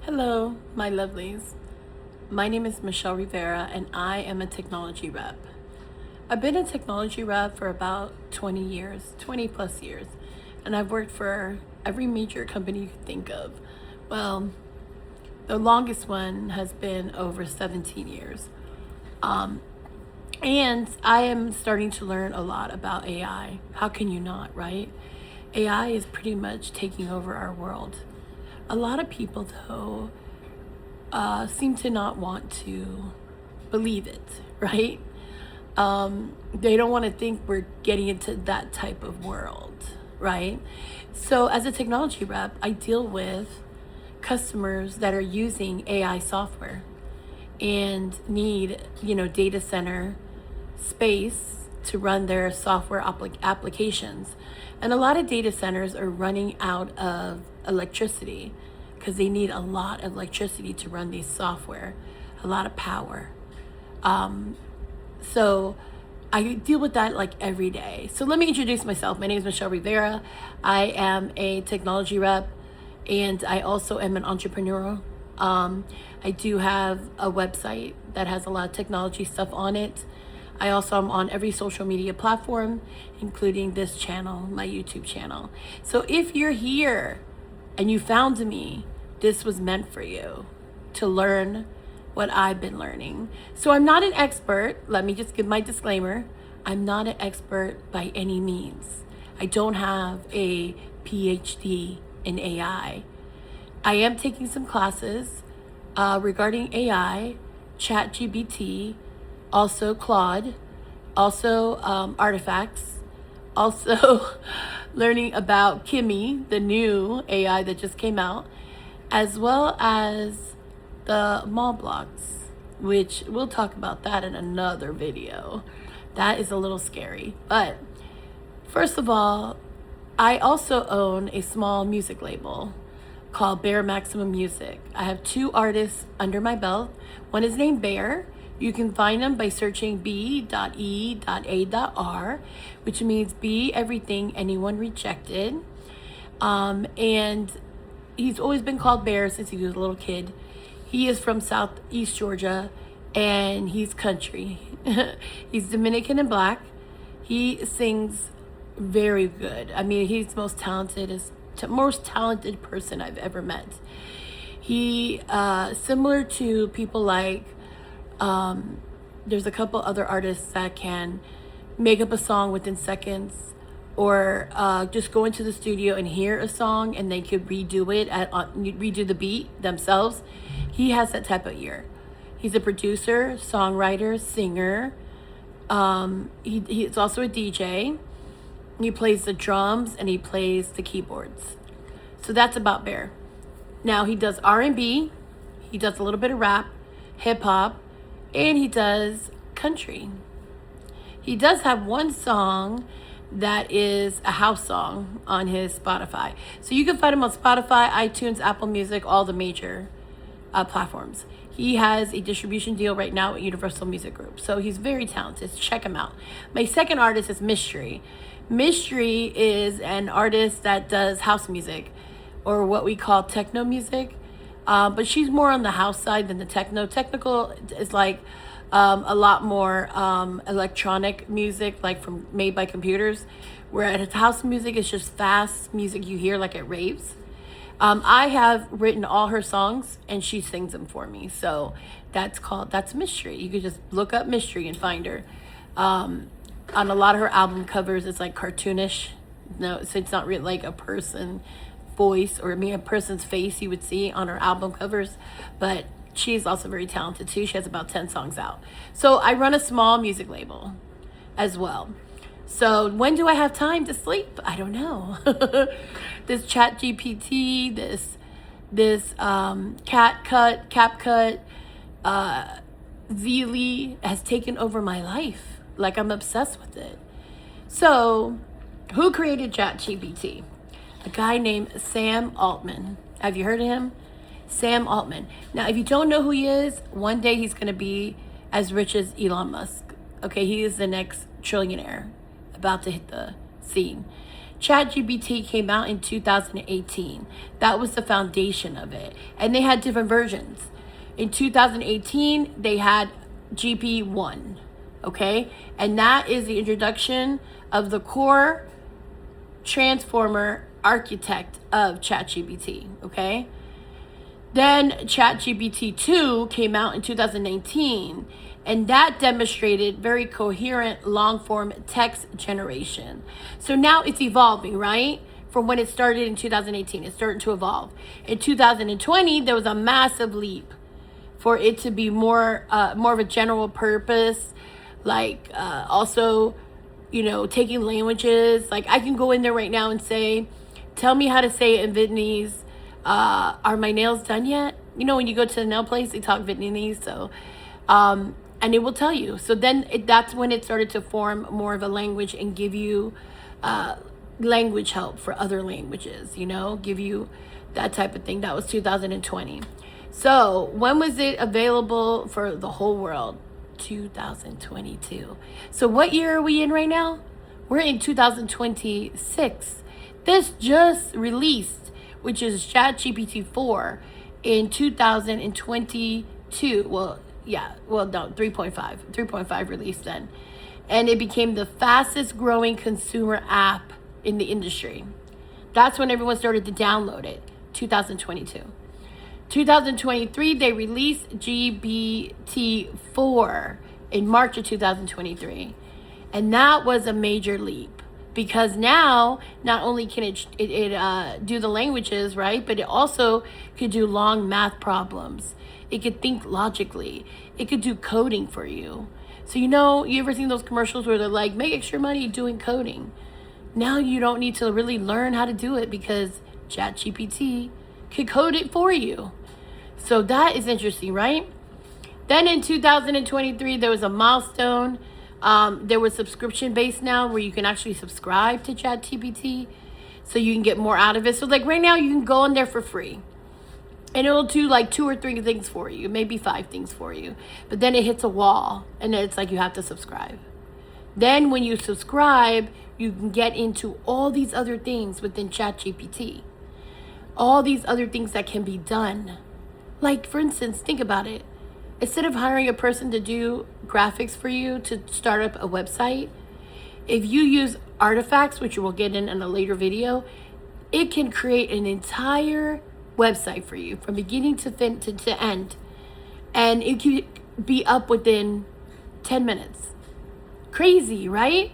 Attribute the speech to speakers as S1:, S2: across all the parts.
S1: Hello, my lovelies. My name is Michelle Rivera, and I am a technology rep. I've been a technology rep for about 20 years, 20 plus years, and I've worked for every major company you could think of. Well, the longest one has been over 17 years. And I am starting to learn a lot about AI. How can you not, right? AI is pretty much taking over our world. A lot of people, though, seem to not want to believe it, right? They don't want to think we're getting into that type of world, right? So, as a technology rep, I deal with customers that are using AI software and need, data center space to run their software applications. And a lot of data centers are running out of electricity because they need a lot of electricity to run these software, a lot of power. So I deal with that like every day. So let me introduce myself. My name is Michelle Rivera. I am a technology rep, and I also am an entrepreneur. I do have a website that has a lot of technology stuff on it. I also am on every social media platform, including this channel, my YouTube channel. So if you're here and you found me, this was meant for you to learn what I've been learning. So I'm not an expert. Let me just give my disclaimer. I'm not an expert by any means. I don't have a PhD in AI. I am taking some classes regarding AI, ChatGPT, also Claude, also artifacts, also learning about Kimmy, the new AI that just came out, as well as the mall blocks, which we'll talk about that in another video. That is a little scary. But first of all, I also own a small music label called Bear Maximum Music. I have two artists under my belt. One is named Bear. You can find them by searching B.E.A.R, which means be everything anyone rejected. And he's always been called Bear since he was a little kid. He is from Southeast Georgia, and he's country. He's Dominican and Black. He sings very good. I mean, he's the most talented person I've ever met. He similar to people like there's a couple other artists that can make up a song within seconds, or just go into the studio and hear a song and they could redo it redo the beat themselves. He has that type of ear. He's a producer, songwriter, singer. He's also a DJ. He plays the drums and he plays the keyboards. So that's about Bear. Now he does R&B, he does a little bit of rap, hip hop, and he does country. He does have one song that is a house song on his Spotify. So you can find him on Spotify, iTunes, Apple Music, all the major platforms. He has a distribution deal right now at Universal Music Group. So he's very talented. Check him out. My second artist is Mystery. Mystery is an artist that does house music, or what we call techno music. But she's more on the house side than the techno. Technical is like a lot more electronic music, like made by computers, whereas house music is just fast music you hear like at raves. I have written all her songs and she sings them for me. So that's Mystery. You could just look up Mystery and find her. On a lot of her album covers, it's like cartoonish. No, so it's not really like a person voice, or a person's face you would see on her album covers, but she's also very talented too. She has about 10 songs out. So I run a small music label as well. So when do I have time to sleep? I don't know. This ChatGPT, this CapCut, Zeely has taken over my life. Like, I'm obsessed with it. So who created ChatGPT? A guy named Sam Altman. Have you heard of him? Sam Altman. Now, if you don't know who he is, one day he's going to be as rich as Elon Musk. Okay, he is the next trillionaire about to hit the scene. ChatGPT came out in 2018. That was the foundation of it. And they had different versions. In 2018, they had GP1, okay? And that is the introduction of the core transformer architect of ChatGPT, okay? Then ChatGPT 2 came out in 2019, and that demonstrated very coherent long-form text generation. So now it's evolving, right? From when it started in 2018, it's starting to evolve. In 2020, there was a massive leap for it to be more of a general purpose, like also, you know, taking languages. Like I can go in there right now and say, tell me how to say it in Vietnamese. Are my nails done yet? You know, when you go to the nail place, they talk Vietnamese. So, and it will tell you. So then that's when it started to form more of a language and give you language help for other languages, you know, give you that type of thing. That was 2020. So when was it available for the whole world? 2022. So what year are we in right now? We're in 2026. This just released, which is ChatGPT 4 in 2022. Well, no, 3.5 released then. And it became the fastest growing consumer app in the industry. That's when everyone started to download it, 2022. 2023, they released GPT-4 in March of 2023. And that was a major leap because now not only can it do the languages, right, but it also could do long math problems. It could think logically. It could do coding for you. So, you know, you ever seen those commercials where they're like, make extra money doing coding? Now you don't need to really learn how to do it because ChatGPT could code it for you. So that is interesting, right? Then in 2023, there was a milestone. There was subscription based now where you can actually subscribe to ChatGPT so you can get more out of it. So like right now you can go on there for free and it'll do like 2 or 3 things for you, maybe 5 things for you. But then it hits a wall and then it's like you have to subscribe. Then when you subscribe, you can get into all these other things within ChatGPT. All these other things that can be done. Like, for instance, think about it. Instead of hiring a person to do graphics for you to start up a website, if you use artifacts, which we'll get in a later video, it can create an entire website for you from beginning to end. And it can be up within 10 minutes. Crazy, right?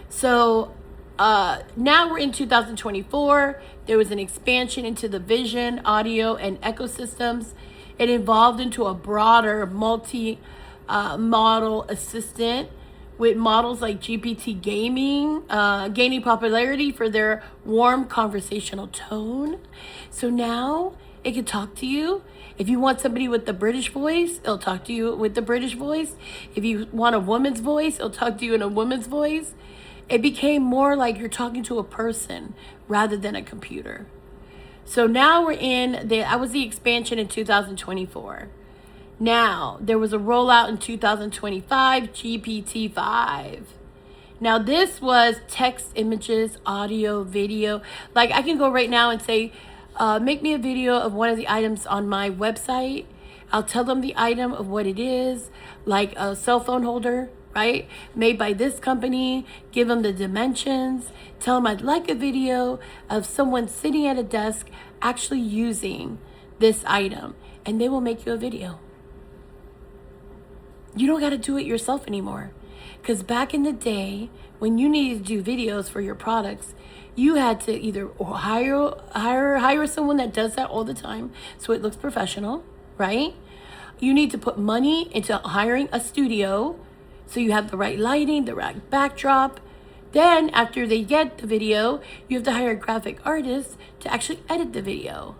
S1: So now we're in 2024. There was an expansion into the vision, audio, and ecosystems. It evolved into a broader multi-model assistant with models like GPT gaming, gaining popularity for their warm conversational tone. So now it can talk to you. If you want somebody with the British voice, it'll talk to you with the British voice. If you want a woman's voice, it'll talk to you in a woman's voice. It became more like you're talking to a person rather than a computer. So now we're that was the expansion in 2024. Now, there was a rollout in 2025, GPT-5. Now, this was text, images, audio, video. Like, I can go right now and say, make me a video of one of the items on my website. I'll tell them the item of what it is, like a cell phone holder, right? Made by this company, give them the dimensions, tell them I'd like a video of someone sitting at a desk actually using this item, and they will make you a video. You don't got to do it yourself anymore. Because back in the day, when you needed to do videos for your products, you had to either hire someone that does that all the time so it looks professional, right? You need to put money into hiring a studio so you have the right lighting, the right backdrop. Then after they get the video, you have to hire a graphic artist to actually edit the video,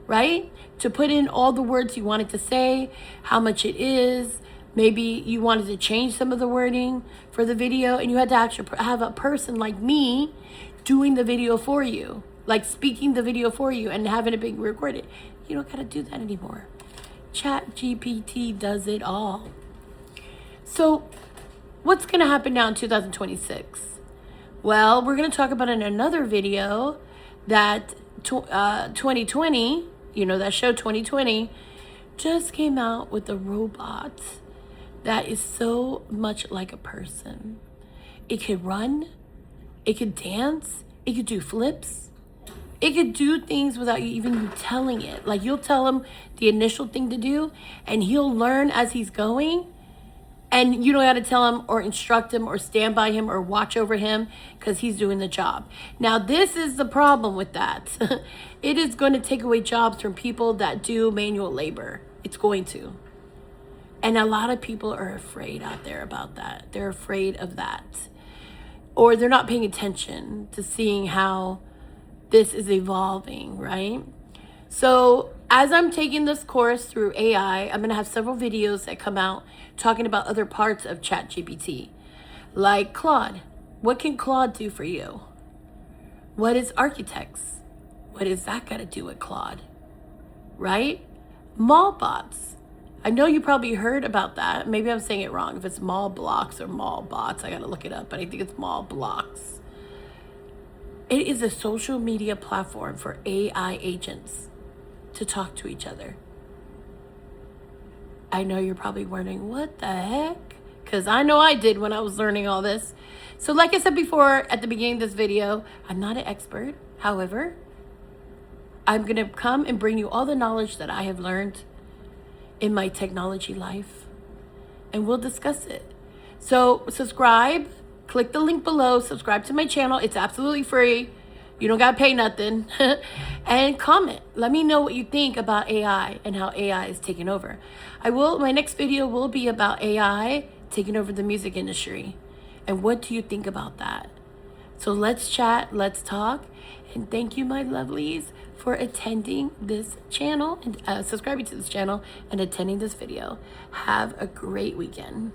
S1: right? To put in all the words you wanted to say, how much it is. Maybe you wanted to change some of the wording for the video and you had to actually have a person like me doing the video for you, like speaking the video for you and having it being recorded. You don't got to do that anymore. ChatGPT does it all. So what's going to happen now in 2026? Well, we're going to talk about in another video that 2020, you know, that show 2020, just came out with a robot that is so much like a person. It could run, it could dance, it could do flips, it could do things without you even telling it. Like, you'll tell him the initial thing to do, and he'll learn as he's going. And you don't have to tell him or instruct him or stand by him or watch over him, because he's doing the job. Now, this is the problem with that. It is going to take away jobs from people that do manual labor. It's going to. And a lot of people are afraid out there about that. They're afraid of that. Or they're not paying attention to seeing how this is evolving, right? So as I'm taking this course through AI, I'm going to have several videos that come out talking about other parts of ChatGPT, like Claude. What can Claude do for you? What is Architects? What is that got to do with Claude? Right? Mall bots. I know you probably heard about that. Maybe I'm saying it wrong. If it's mall blocks or mall bots, I got to look it up, but I think it's mall blocks. It is a social media platform for AI agents to talk to each other. I know you're probably wondering, what the heck? Because I know I did when I was learning all this. So like I said before at the beginning of this video, I'm not an expert. However, I'm going to come and bring you all the knowledge that I have learned in my technology life, and we'll discuss it. So subscribe, click the link below, subscribe to my channel. It's absolutely free. You don't gotta pay nothing. And comment. Let me know what you think about AI and how AI is taking over. My next video will be about AI taking over the music industry. And what do you think about that? So let's chat, let's talk. And thank you, my lovelies, for attending this channel and subscribing to this channel and attending this video. Have a great weekend.